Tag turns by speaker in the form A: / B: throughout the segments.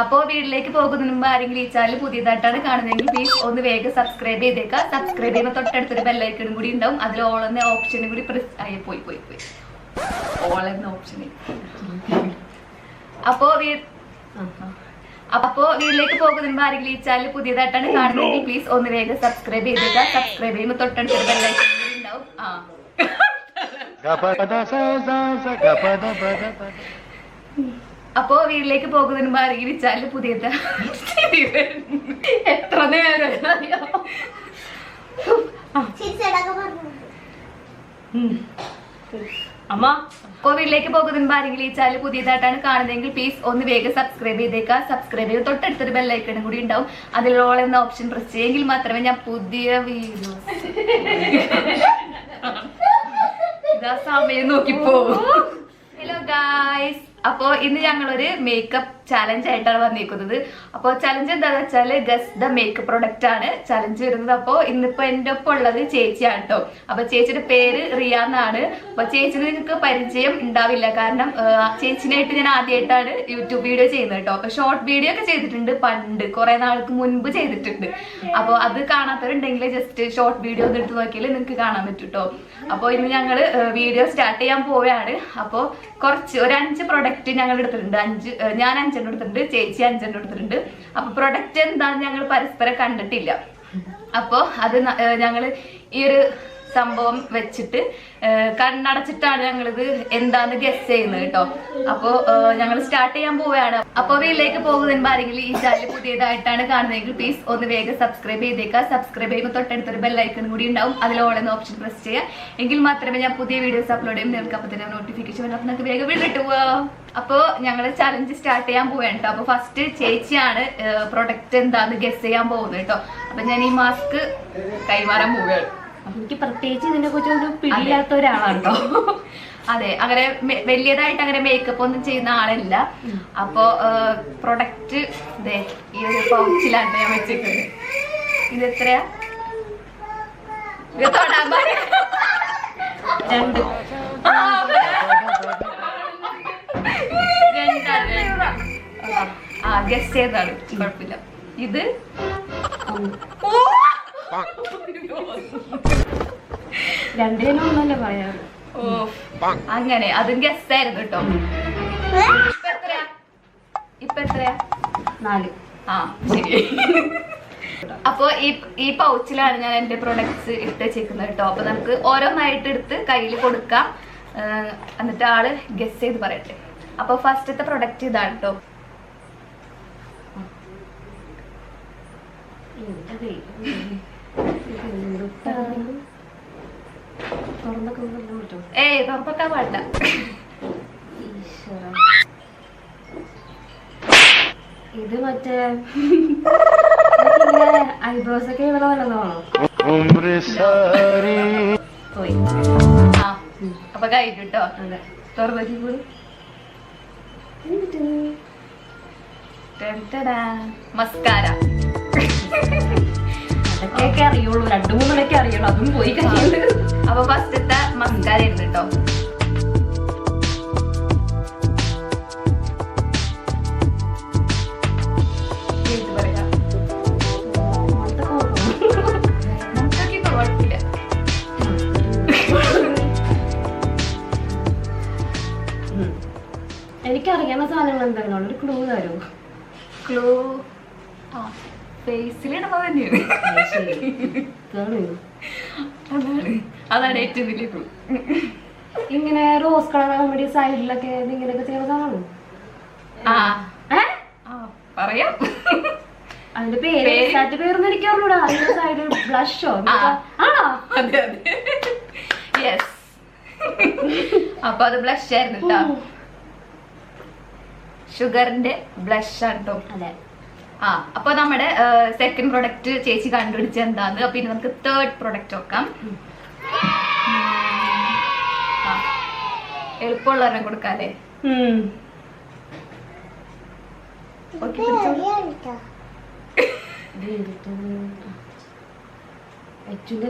A: അപ്പോൾ വീട്ടിലേക്ക് പോകുന്നതിന് മുമ്പ് ആരെങ്കിലും ഈ ചാനൽ പുതിയതായിട്ടാണ് കാണുന്നതെങ്കിൽ പ്ലീസ് ഒന്ന് വേഗം സബ്സ്ക്രൈബ് ചെയ്തേക്കാം. സബ്സ്ക്രൈബ് ചെയ്യുമ്പോൾ തൊട്ടടുത്തൊരു ബെല്ലൈക്കണും കൂടി ഉണ്ടാവും. അതിൽ ഓൾ എന്ന ഓപ്ഷനും കൂടി പ്രസ് ആയി പോയി ഓൾ എന്ന ഓപ്ഷൻ. അപ്പോ വീട്ടിലേക്ക് പോകുന്നതിന് മുമ്പ് ആരെങ്കിലും ഈ ചാനൽ പുതിയതായിട്ടാണ് കാണുന്നതെങ്കിൽ പ്ലീസ് ഒന്ന് വേഗം സബ്സ്ക്രൈബ് ചെയ്തേക്കാം. സബ്സ്ക്രൈബ് ചെയ്യുമ്പോൾ തൊട്ടടുത്തൊരു ബെല്ലൈക്കണും കൂടി ഉണ്ടാവും. അപ്പോ വീട്ടിലേക്ക് പോകുന്നതിന് മുമ്പ് ആരെങ്കിലും ചാനൽ പുതിയതാ എത്ര നേരം
B: അമ്മ.
A: അപ്പോൾ വീട്ടിലേക്ക് പോകുന്നതിന് മുമ്പ് ആരെങ്കിലും ഈ ചാനൽ പുതിയതായിട്ടാണ് കാണുന്നതെങ്കിൽ പ്ലീസ് ഒന്ന് വേഗം സബ്സ്ക്രൈബ് ചെയ്തേക്കാം. സബ്സ്ക്രൈബ് ചെയ്ത് തൊട്ടടുത്തൊരു ബെല്ലൈക്കണും കൂടി ഉണ്ടാവും. അതിൽ ഓൾ എന്ന ഓപ്ഷൻ പ്രസ് ചെയ്യെങ്കിൽ മാത്രമേ ഞാൻ പുതിയ വീഡിയോസ് ഇതാ സമയം നോക്കി പോകും. ഹലോ ഗായ്സ്, അപ്പോ ഇന്ന് ഞങ്ങളൊരു മേക്കപ്പ് ചാലഞ്ച് ആയിട്ടാണ് വന്നിരിക്കുന്നത്. അപ്പോൾ ചലഞ്ച് എന്താണെന്ന് വെച്ചാൽ ഗസ് ദ മേക്കപ്പ് പ്രൊഡക്റ്റ് ആണ് ചലഞ്ച് വരുന്നത്. അപ്പോൾ ഇന്നിപ്പോ എന്റെ ഒപ്പം ഉള്ളത് ചേച്ചിയാണ് കേട്ടോ. അപ്പൊ ചേച്ചിയുടെ പേര് റിയ എന്നാണ്. അപ്പൊ ചേച്ചിന് നിങ്ങൾക്ക് പരിചയം ഉണ്ടാവില്ല, കാരണം ചേച്ചിനായിട്ട് ഞാൻ ആദ്യമായിട്ടാണ് യൂട്യൂബ് വീഡിയോ ചെയ്യുന്നത് കേട്ടോ. അപ്പൊ ഷോർട്ട് വീഡിയോ ഒക്കെ ചെയ്തിട്ടുണ്ട് പണ്ട്, കുറെ നാൾക്ക് മുൻപ് ചെയ്തിട്ടുണ്ട്. അപ്പോൾ അത് കാണാത്തവരുണ്ടെങ്കിൽ ജസ്റ്റ് ഷോർട്ട് വീഡിയോ ഒന്ന് എടുത്ത് നോക്കിയാൽ നിങ്ങൾക്ക് കാണാൻ പറ്റും കേട്ടോ. അപ്പോൾ ഇന്ന് ഞങ്ങള് വീഡിയോ സ്റ്റാർട്ട് ചെയ്യാൻ പോവുകയാണ്. അപ്പോൾ ഒരു 5 പ്രൊഡക്റ്റ് ഞങ്ങൾ എടുത്തിട്ടുണ്ട്. ഞാൻ 5 എടുത്തിട്ടുണ്ട്, ചേച്ചി 5 എടുത്തിട്ടുണ്ട്. അപ്പൊ പ്രൊഡക്റ്റ് എന്താന്ന് ഞങ്ങൾ പരസ്പരം കണ്ടിട്ടില്ല. അപ്പോ അത് ഞങ്ങള് ഈ ഒരു സംഭവം വെച്ചിട്ട് കണ്ണടച്ചിട്ടാണ് ഞങ്ങളിത് എന്താന്ന് ഗസ് ചെയ്യുന്നത് കേട്ടോ. അപ്പോ ഞങ്ങൾ സ്റ്റാർട്ട് ചെയ്യാൻ പോവുകയാണ്. അപ്പൊ വീട്ടിലേക്ക് പോകുന്നതിന് ആരെങ്കിലും ഈ ചാനൽ പുതിയതായിട്ടാണ് കാണുന്നതെങ്കിൽ പ്ലീസ് ഒന്ന് വേഗം സബ്സ്ക്രൈബ് ചെയ്തേക്കാം. സബ്സ്ക്രൈബ് ചെയ്യുമ്പോൾ തൊട്ടടുത്തൊരു ബെല്ലൈക്കൺ കൂടി ഉണ്ടാവും. അതിൽ ഓൾ എന്ന ഓപ്ഷൻ പ്രസ് ചെയ്യാം. എങ്കിൽ മാത്രമേ ഞാൻ പുതിയ വീഡിയോസ് അപ്ലോഡ് ചെയ്യും. നിങ്ങൾക്ക് അപ്പൊ തന്നെ നോട്ടിഫിക്കേഷൻ വരും. അപ്പൊ നിങ്ങൾക്ക് വേഗം വിളിട്ട് പോവാം. അപ്പൊ ഞങ്ങള് ചലഞ്ച് സ്റ്റാർട്ട് ചെയ്യാൻ പോവാണ് കേട്ടോ. അപ്പൊ ഫസ്റ്റ് ചേച്ചിയാണ് പ്രൊഡക്റ്റ് എന്താന്ന് ഗസ് ചെയ്യാൻ പോകുന്നത് കേട്ടോ. അപ്പൊ ഞാൻ ഈ മാസ്ക് കൈമാറാൻ പോവുകയാണ്.
B: എനിക്ക് പ്രത്യേകിച്ച് ഇതിനെ കുറിച്ച് ഒരു പിടിയില്ലാത്ത ഒരാളാണ് കേട്ടോ.
A: അതെ, അങ്ങനെ വലിയതായിട്ട് അങ്ങനെ മേക്കപ്പ് ഒന്നും ചെയ്യുന്ന ആളല്ല. അപ്പൊ പ്രൊഡക്റ്റ് ഈ ഒരു പൗച്ചിലാണ് ഞാൻ വെച്ചിട്ടുണ്ട്. ഇത് എത്രയാ? ഇത് തൊടാൻ പാടില്ല.
B: 2
A: ഗസ് ചെയ്താണ്, കുഴപ്പമില്ല. ഇത്
B: രണ്ടിനൊന്നല്ലേ പറയാറ്.
A: അങ്ങനെ അതും ഗസ് ആയിരുന്നു കേട്ടോ. ഇപ്പൊ എത്രയാ?
B: 4.
A: ശരി. അപ്പൊ ഈ പൗച്ചിലാണ് ഞാൻ എന്റെ പ്രൊഡക്ട്സ് ഇട്ട് വെച്ചേക്കുന്നത് കേട്ടോ. അപ്പൊ നമുക്ക് ഓരോന്നായിട്ട് എടുത്ത് കയ്യിൽ കൊടുക്കാം. എന്നിട്ട് ആള് ഗസ് ചെയ്ത് പറയട്ടെ. അപ്പൊ ഫസ്റ്റത്തെ പ്രൊഡക്റ്റ് ഇതാണ് കേട്ടോ. ഏയ് തുറപ്പൊക്കാൻ പാടില്ല.
B: ഇത് മറ്റേ ഐബ്രോസ് ഒക്കെ ഇവിടെ വല്ലതാണോ?
A: പോയി. അപ്പൊ കഴിഞ്ഞു കേട്ടോ. തുറപ്പറ്റി കൂടി മസ്കാര.
B: അതൊക്കെ അറിയുള്ളൂ, 2-3 അറിയുള്ളൂ. അതും പോയി കഴിഞ്ഞു.
A: അപ്പൊ ഫസ്റ്റത്തെ മസ്കാര ഉണ്ട് കേട്ടോ.
B: എനിക്കറിയാവുന്ന സാധനങ്ങൾ എന്തായാലും ഒരു ക്ലൂ തരുമോ?
A: ക്ലൂ ഫേസിലിടുമ്പോ തന്നെയാണ്. അതാണ് ഏറ്റവും വലിയ ക്ലൂ.
B: ഇങ്ങനെ റോസ് കളർ നമ്മുടെ സൈഡിലൊക്കെ ഇങ്ങനെയൊക്കെ ചെയ്യുന്ന സാധനം.
A: പറയാം.
B: അതിന്റെ പേരൊന്നും എനിക്ക് അറിഞ്ഞൂടാ. അതിന്റെ സൈഡിൽ ബ്ലഷോ?
A: അതെ അതെ, യെസ്. അപ്പൊ അത് ബ്ലഷ് ആയിരുന്നു കേട്ടോ. ഷുഗറിന്റെ ബ്ലഷ് ആണ് കേട്ടോ.
B: അതെ.
A: അപ്പൊ നമ്മുടെ സെക്കൻഡ് പ്രൊഡക്റ്റ് ചേച്ചി കണ്ടുപിടിച്ച എന്താന്ന്. അപ്പൊ ഇനി നമുക്ക് തേർഡ് പ്രൊഡക്റ്റ് നോക്കാം. എളുപ്പമുള്ളവരെ കൊടുക്കാല്ലേ?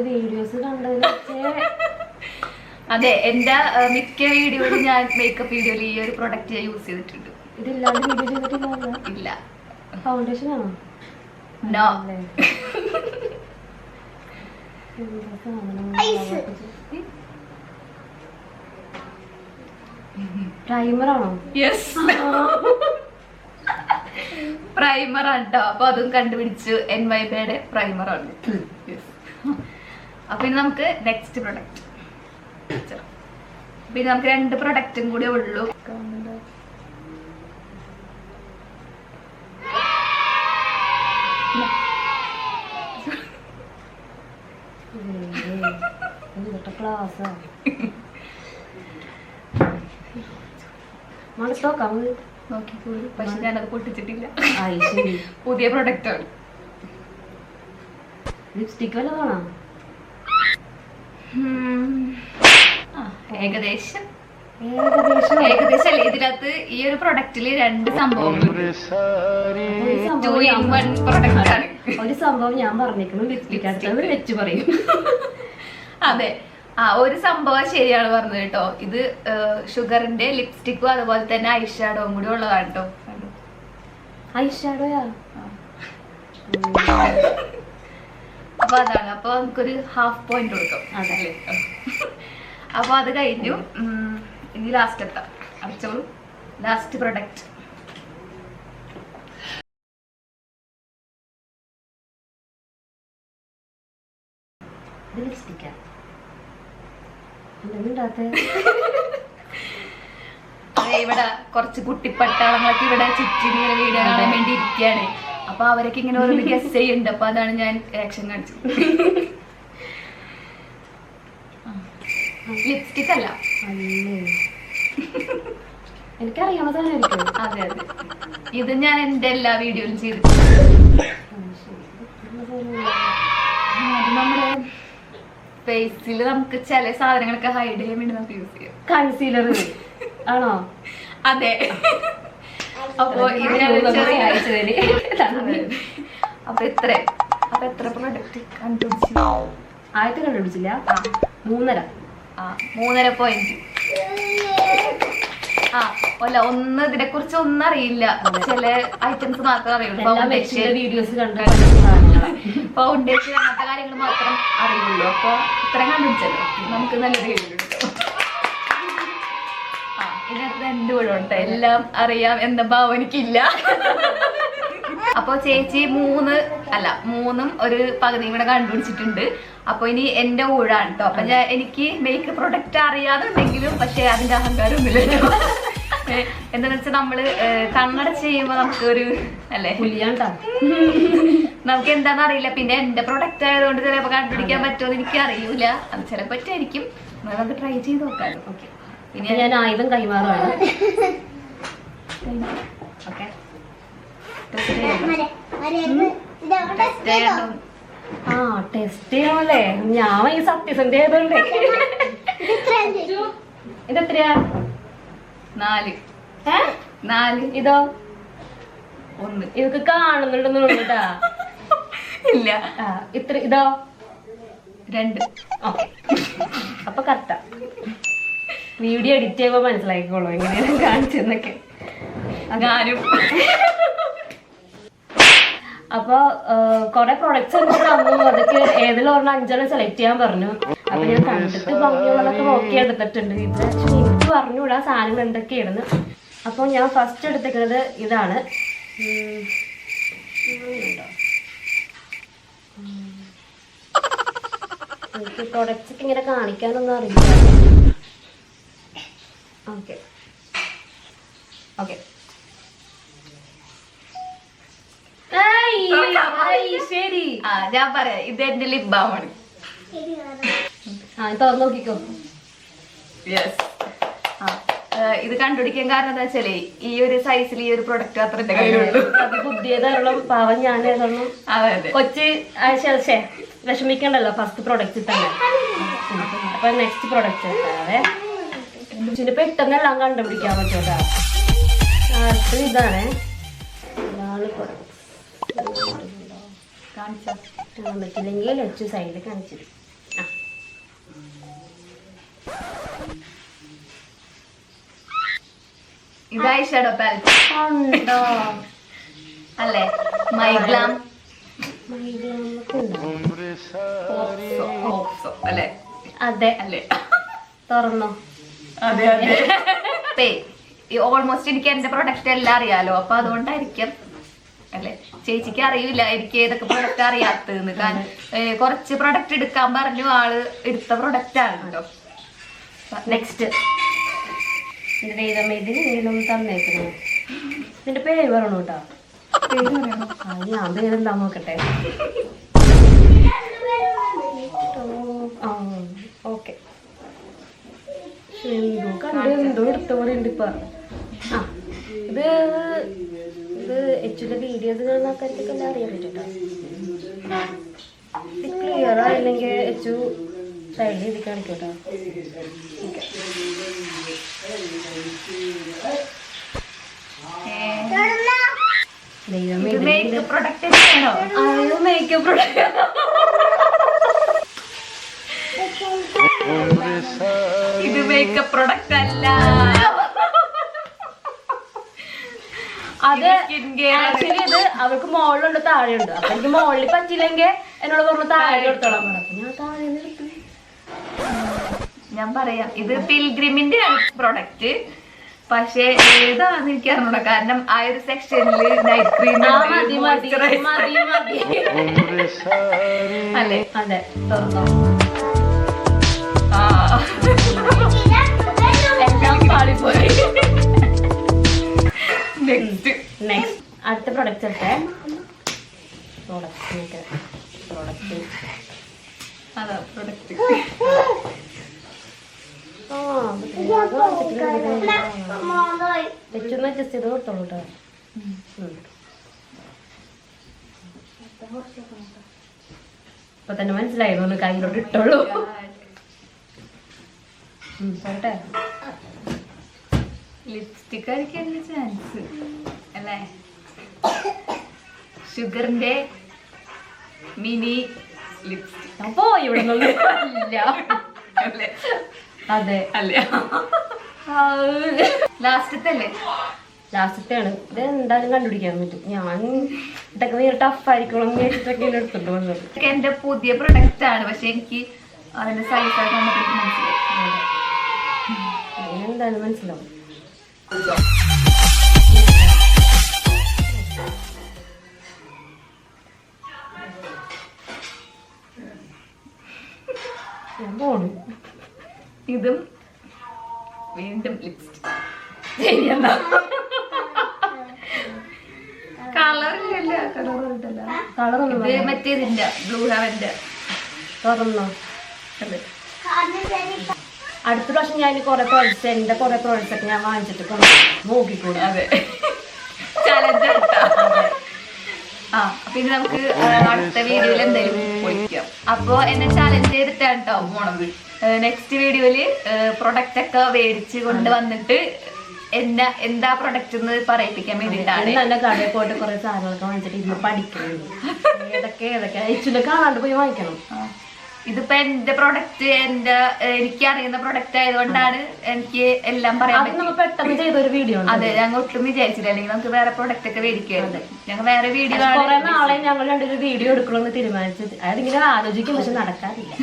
B: വീഡിയോസ് കണ്ടതിന്
A: അതെ, എന്റെ മിക്ക വീഡിയോയിലും ഞാൻ മേക്കപ്പ് വീഡിയോയിൽ ഈ ഒരു പ്രൊഡക്റ്റ് യൂസ് ചെയ്തിട്ടുണ്ട്.
B: ഇതില്ലാണ്ട് വീഡിയോ ചെയ്തിട്ടില്ല.
A: ഇല്ല,
B: ഫൗണ്ടേഷൻ ആണോ?
A: നോ.
B: പ്രൈമർ ആണോ?
A: യെസ്, പ്രൈമർ ആണ് കേട്ടോ. അപ്പൊ അതും കണ്ടുപിടിച്ചു. NYBയുടെ പ്രൈമർ ആണ്. അപ്പൊ ഇനി നമുക്ക് നെക്സ്റ്റ് പ്രൊഡക്റ്റ്. പിന്നെ നമുക്ക് 2 പ്രൊഡക്റ്റും കൂടെ ഉള്ളൂ.
B: ക്ലാസ്
A: നോക്കിക്കോളൂ. പക്ഷെ ഞാനത് പൊട്ടിച്ചിട്ടില്ല. പുതിയ പ്രൊഡക്റ്റ് ആണ്.
B: ലിപ്സ്റ്റിക് വല്ലതാണോ?
A: ഏകദേശം
B: ഏകദേശം
A: അല്ലേ. ഇതിനകത്ത് ഈ ഒരു പ്രൊഡക്റ്റില് 2 സംഭവങ്ങളുണ്ട്. 2 in 1 പ്രൊഡക്റ്റ് ആണ്.
B: ഒരു സംഭവം ഞാൻ പറഞ്ഞേക്കുന്നു, ലിപ്സ്റ്റിക് അടുത്തത് വെച്ച് പറയും.
A: അതെ, ഒരു സംഭവം ശരിയാണ് പറഞ്ഞത് കേട്ടോ. ഇത് ഷുഗറിന്റെ ലിപ്സ്റ്റിക്കും അതുപോലെ തന്നെ ഐഷാഡോവും കൂടി ഉള്ളതാണ് കേട്ടോ.
B: ഐഷാഡോയാ?
A: അപ്പൊ അതാണ്. അപ്പൊ നമുക്കൊരു 1/2 പോയിന്റ് കൊടുക്കാം.
B: അതല്ലേ.
A: അപ്പൊ അത് കഴിഞ്ഞു. ഇനി ലാസ്റ്റ് എത്താം. അടിച്ചോളൂ. Last product.
B: ലിപ്സ്റ്റിക്കാ?
A: ഇവിടെ കുറച്ച് കുട്ടിപ്പട്ടാളങ്ങളൊക്കെ ഇവിടെ ചുറ്റും ഇങ്ങനെ വീഡിയോ കാണാൻ വേണ്ടി ഇരിക്കുകയാണ്. അപ്പൊ അവരൊക്കെ ഇങ്ങനെ ഓരോന്ന് ഗസ് ചെയ്യുന്നുണ്ട്. അപ്പൊ അതാണ് ഞാൻ ആക്ഷൻ കാണിച്ചത്. ലിപ്സ്റ്റിക് അല്ല.
B: എനിക്കറിയണ സാധനം.
A: അതെ അതെ, ഇത് ഞാൻ എന്റെ എല്ലാ വീഡിയോയിലും ചെയ്തിട്ടുണ്ട്. നമ്മുടെ ഫേസിൽ നമുക്ക് ചില സാധനങ്ങളൊക്കെ ഹൈഡ് ചെയ്യാൻ വേണ്ടി നമുക്ക് യൂസ് ചെയ്യാം.
B: കൺസീലർ ആണോ?
A: അതെ. അപ്പൊ അപ്പൊ എത്ര പ്രൊഡക്റ്റ് കണ്ടുപിടിച്ചു?
B: ആദ്യത്തെ കണ്ടുപിടിച്ചില്ല. 3.5
A: പോയിന്റ്. അല്ല, ഇതിനെ കുറിച്ച് ഒന്നും അറിയില്ല. ചില ഐറ്റംസ് മാത്രമേ അറിയുള്ളൂ. ഫൗണ്ടേഷൻ അങ്ങനത്തെ കാര്യങ്ങൾ മാത്രം അറിയുള്ളൂ. അപ്പൊ ഇത്രയും കണ്ടുപിടിച്ചല്ലോ, നമുക്ക് നല്ലൊരു കഴിവുണ്ട്. ഇതിനകത്ത് 2 വീടുണ്ട്. എല്ലാം അറിയാം എന്ന ഭാവം എനിക്കില്ല. അപ്പൊ ചേച്ചി 3 ഒരു പകുതിയും കൂടെ കണ്ടുപിടിച്ചിട്ടുണ്ട്. അപ്പൊ ഇനി എന്റെ ഊഴാണ് കേട്ടോ. അപ്പൊ എനിക്ക് മേക്കപ്പ് പ്രൊഡക്റ്റ് അറിയാതുണ്ടെങ്കിലും പക്ഷെ അതിന്റെ അഹങ്കാരം ഒന്നുമില്ലല്ലോ. എന്താന്ന് വെച്ചാൽ നമ്മള് കണ്ണടച്ച് ചെയ്യുമ്പോ നമുക്ക് ഒരു അല്ലേ നമുക്ക് എന്താന്ന് അറിയില്ല. പിന്നെ എന്റെ പ്രൊഡക്റ്റ് ആയതുകൊണ്ട് ചിലപ്പോ കണ്ടുപിടിക്കാൻ പറ്റുമോ എനിക്ക് അറിയൂല. അത് ചിലപ്പോ പറ്റുമായിരിക്കും. നമുക്ക് ട്രൈ ചെയ്ത് നോക്കാമല്ലോ. ഓക്കെ,
B: പിന്നെ ഞാൻ ആയുധം കൈമാറുകയാണ്.
A: Okay,
B: test ചെയ്യാമല്ലേ? ഞാൻ ഈ സത്യസന്ധ ആയതുകൊണ്ട്. ഇതെത്രയാ?
A: 4.
B: ഇതോ?
A: 1.
B: ഇതൊക്കെ കാണുന്നുണ്ടെന്ന് കേട്ടാ.
A: ഇല്ല.
B: ഇതോ?
A: 2.
B: അപ്പൊ കറക്റ്റാ. വീഡിയോ എഡിറ്റ് ചെയ്യുമ്പോ മനസ്സിലാക്കിക്കോളൂ എങ്ങനെയാണ് കാണിച്ചെന്നൊക്കെ.
A: ഞാനും.
B: അപ്പൊ കൊറേ പ്രൊഡക്ട്സ് എനിക്ക് തന്നു. അതൊക്കെ ഏതെങ്കിലും 5 സെലക്ട് ചെയ്യാൻ പറഞ്ഞു. അപ്പൊ ഞാൻ കണ്ടിട്ട് ഭംഗിയുള്ളതൊക്കെ നോക്കി എടുത്തിട്ടുണ്ട്. ഇത് എനിക്ക് പറഞ്ഞുകൂടാ സാധനങ്ങൾ എന്തൊക്കെയായിരുന്നു. അപ്പൊ ഞാൻ ഫസ്റ്റ് എടുത്തിരിക്കുന്നത് ഇതാണ്. എനിക്ക് പ്രൊഡക്ട്സ് ഒക്കെ ഇങ്ങനെ കാണിക്കാനൊന്നും അറിയില്ല. Okay okay. ശരി,
A: ഞാൻ പറയാം. ഇത് എന്റെ ലിപ് ബാം ആണ്.
B: തുറന്നു നോക്കിക്കോ.
A: ഇത് കണ്ടുപിടിക്കാൻ കാരണം എന്താ വെച്ചാലേ ഈ ഒരു സൈസിൽ ഈ ഒരു പ്രൊഡക്റ്റ് അത്ര എന്റെ കയ്യിലുള്ളൂ.
B: ബുദ്ധിയതായുള്ള പാവം ഞാനേതുള്ളൂ. കൊച്ച് ശേ വിഷമിക്കണ്ടല്ലോ ഫസ്റ്റ് പ്രൊഡക്റ്റ് തന്നെ. അപ്പൊ നെക്സ്റ്റ് പ്രൊഡക്റ്റ് അതെ പെട്ടെന്നെല്ലാം കണ്ടുപിടിക്കാൻ പറ്റൂട്ടാ. അടുത്ത ഇതാണ്. കാണിച്ചില്ലെങ്കിൽ ലച്ചു സൈഡിൽ കാണിച്ചിട്ട്.
A: ഇത് ഐഷാഡോ പാലറ്റ്. അല്ലേ? മൈഗ്ലാം അല്ലേ?
B: അതെ
A: അല്ലേ?
B: തുറന്നോ?
A: അതെ അതെ. ഓൾമോസ്റ്റ് എനിക്ക് എന്റെ പ്രൊഡക്റ്റ് എല്ലാം അറിയാലോ, അപ്പൊ അതുകൊണ്ടായിരിക്കും അല്ലെ. ചേച്ചിക്ക് അറിയില്ല എനിക്ക് ഏതൊക്കെ പ്രൊഡക്റ്റ് അറിയാത്തതെന്ന്. കാരണം കുറച്ച് പ്രൊഡക്റ്റ് എടുക്കാൻ പറഞ്ഞു, ആള് എടുത്ത പ്രൊഡക്റ്റ് ആണ് കേട്ടോ.
B: നെക്സ്റ്റ് തന്നേക്കുന്നു. നിന്റെ പേര് പറയണു കേട്ടോ. ഞാൻ പേരെന്താ നോക്കട്ടെ. ഓക്കെ. എന്തോ എടുത്ത പോലെ ഉണ്ട് ഇപ്പൊ. ആ ഇത് ആക്ച്വലി വീഡിയോസ് കാണുന്ന ആൾക്കാർക്കൊക്കെ എല്ലാം അറിയാൻ പറ്റും. ഇത് ക്ലിയർ ആയില്ലെങ്കിൽ എച്ചു സൈഡിൽ എഴുതി കാണിക്കട്ടോ.
A: മേക്കപ്പ് പ്രൊഡക്റ്റ് ഇത് മേക്കപ്പ് പ്രൊഡക്റ്റ് അല്ല.
B: അത് ആക്ച്വലി ഇത് അവർക്ക് മുകളിലുണ്ട് താഴെയുണ്ട്. അപ്പൊ എനിക്ക് മുകളിൽ പറ്റില്ലെങ്കിൽ എന്നോട് പറഞ്ഞു താഴെ എടുത്തോളാൻ പറഞ്ഞു. അപ്പൊ ഞാൻ താഴെ എടുത്തു.
A: ഞാൻ പറയാം, ഇത് പിൽഗ്രിമിന്റെ പ്രൊഡക്റ്റ്. പക്ഷെ ഏതാന്ന് എനിക്ക് അറിഞ്ഞൂടാ, കാരണം ആ ഒരു സെക്ഷനില് നൈറ്റ് ക്രീം അല്ലേ?
B: അതെ, തുറന്നോ.
A: എല്ലാം പാളിപ്പോയി.
B: നെക്സ്റ്റ് അടുത്ത പ്രൊഡക്റ്റ് എടുത്തേ.
A: അതാ പ്രൊഡക്റ്റ്.
B: വെച്ചൊന്ന് അഡ്ജസ്റ്റ് ചെയ്ത് കൊടുത്തോളൂ കേട്ടോ. ഇപ്പൊ തന്നെ മനസ്സിലായിരുന്നു, കയ്യിലോട്ട് ഇട്ടോളൂ. പോട്ടെ.
A: ലിപ്സ്റ്റിക് അടിക്കാൻ ചാൻസ് അല്ലേ? ഷുഗറിന്റെ മിനി ലിപ്സ്റ്റിക്.
B: അപ്പോ ഇവിടെ അതെ
A: അല്ലേ? ലാസ്റ്റത്തെ അല്ലേ?
B: ലാസ്റ്റത്തെയാണ്. ഇത് എന്തായാലും കണ്ടുപിടിക്കാൻ പറ്റും. ഞാൻ ഇതൊക്കെ വേറെ ടഫായിരിക്കണം എന്ന് വെച്ചിട്ടൊക്കെ എടുത്തിട്ട് വന്നത്.
A: എന്റെ പുതിയ പ്രൊഡക്റ്റ് ആണ്, പക്ഷെ എനിക്ക് അതിന്റെ സൈസ് മനസ്സിലായി.
B: എന്തായാലും മനസ്സിലാവും. ഞാൻ പോണു.
A: ഇതും വീണ്ടും ലിപ്സ്റ്റിക്. കളറില്ല, കളർ ഇത് മറ്റേതിന്റെ ബ്ലൂ ഹെവന്റെ.
B: തുറന്നോ. അടുത്ത പ്രാവശ്യം ഞാൻ കുറെ പ്രോഡക്ട്സ്, എന്റെ കുറെ പ്രോഡക്ട്സ് ഒക്കെ ഞാൻ വാങ്ങിച്ചിട്ട് നോക്കിക്കൂടും.
A: അതെ, ചലഞ്ച്. ആ പിന്നെ നമുക്ക് അടുത്ത വീഡിയോയിൽ എന്തായാലും പൊളിക്കാം. അപ്പൊ എന്നെ ചലഞ്ച് ചെയ്തിട്ടാണ് കേട്ടോ പോണത്. നെക്സ്റ്റ് വീഡിയോയില് പ്രൊഡക്റ്റ് ഒക്കെ മേടിച്ച് കൊണ്ടുവന്നിട്ട് എന്താ പ്രൊഡക്റ്റ് എന്ന് പറയിപ്പിക്കാൻ വേണ്ടിട്ടാണ്.
B: നല്ല കടയിൽ പോയിട്ട് കുറെ സാധനങ്ങളൊക്കെ വാങ്ങിച്ചിട്ട് ഇരുന്ന് പഠിക്കുന്നുണ്ട്. ഏതൊക്കെ അയച്ചിട്ട് കാണാണ്ട് പോയി വാങ്ങിക്കണം.
A: ഇതിപ്പോ എന്റെ പ്രൊഡക്റ്റ്, എനിക്ക് അറിയുന്ന പ്രൊഡക്റ്റ് ആയതുകൊണ്ടാണ് എനിക്ക് എല്ലാം പറയാൻ പറ്റും.
B: പെട്ടെന്ന് ചെയ്തൊരു വീഡിയോ.
A: അതെ, ഞങ്ങൾ ഒട്ടും വിചാരിച്ചില്ല. അല്ലെങ്കിൽ നമുക്ക് വേറെ പ്രൊഡക്റ്റ് ഒക്കെ മേടിക്കുന്നുണ്ട്. ഞങ്ങൾ വേറെ വീഡിയോ
B: നാളെ ഞങ്ങൾ രണ്ടൊരു വീഡിയോ എടുക്കണമെന്ന് തീരുമാനിച്ചത്. അതിങ്ങനെ ആലോചിക്കും, പക്ഷെ നടക്കാറില്ല.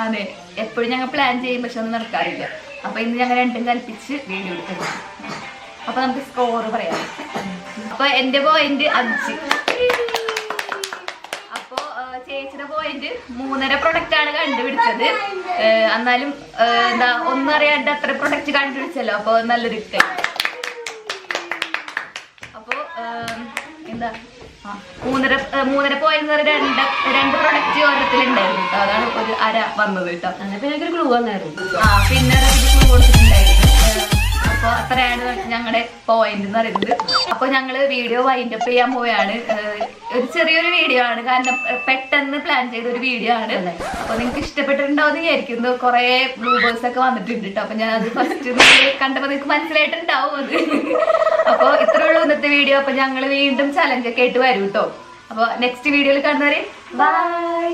A: അതെ, എപ്പോഴും ഞങ്ങൾ പ്ലാൻ ചെയ്യും, പക്ഷെ ഒന്നും നടക്കാറില്ല. അപ്പൊ ഇന്ന് ഞങ്ങൾ രണ്ടും കൽപ്പിച്ച് വീഡിയോ എടുക്കുന്നു. അപ്പൊ നമുക്ക് സ്കോർ പറയാം. അപ്പൊ എന്റെ പോയിന്റ് 5. അപ്പൊ ചേച്ചിയുടെ പോയിന്റ് 3.5 പ്രൊഡക്റ്റ് ആണ് കണ്ടുപിടിച്ചത്. എന്നാലും എന്താ ഒന്നും അറിയാണ്ട് അത്ര പ്രൊഡക്റ്റ് കണ്ടുപിടിച്ചല്ലോ, അപ്പൊ നല്ലൊരു ഇഷ്ടം. അപ്പൊ എന്താ 3.5 പോയിന്റ് 2 പ്രൊഡക്റ്റ് ഓരോരുത്തരുണ്ടായിരുന്നു കേട്ടോ. അതാണ് ഒരു അര വന്നത് കേട്ടോ.
B: പിന്നെ ക്ലൂ വന്നായിരുന്നു.
A: പിന്നെ ക്ലൂ കൊടുത്തിട്ടുണ്ടായിരുന്നു. അപ്പൊ അത്രയാണ് ഞങ്ങളുടെ പോയിന്റ് എന്ന് പറയുന്നത്. അപ്പൊ ഞങ്ങള് വീഡിയോ വൈൻഡപ്പ് ചെയ്യാൻ പോയാണ്. ഒരു ചെറിയൊരു വീഡിയോ ആണ്, കാരണം പെട്ടെന്ന് പ്ലാൻ ചെയ്ത ഒരു വീഡിയോ ആണ്. അപ്പൊ നിങ്ങൾക്ക് ഇഷ്ടപ്പെട്ടിട്ടുണ്ടാവും വിചാരിക്കുന്നു. കുറെ ബ്ലൂബേഴ്സ് ഒക്കെ വന്നിട്ടുണ്ട് കേട്ടോ. അപ്പൊ ഞാൻ അത് ഫസ്റ്റ് കണ്ടപ്പോ നിങ്ങൾക്ക് മനസ്സിലായിട്ടുണ്ടാവും അത്. അപ്പൊ ഇത്രേ ഉള്ളൂ ഇന്നത്തെ വീഡിയോ. അപ്പൊ ഞങ്ങള് വീണ്ടും ചലഞ്ച് ഒക്കെ ആയിട്ട് വരും കേട്ടോ. അപ്പൊ നെക്സ്റ്റ് വീഡിയോയിൽ കാണുന്നവരെ ബൈ.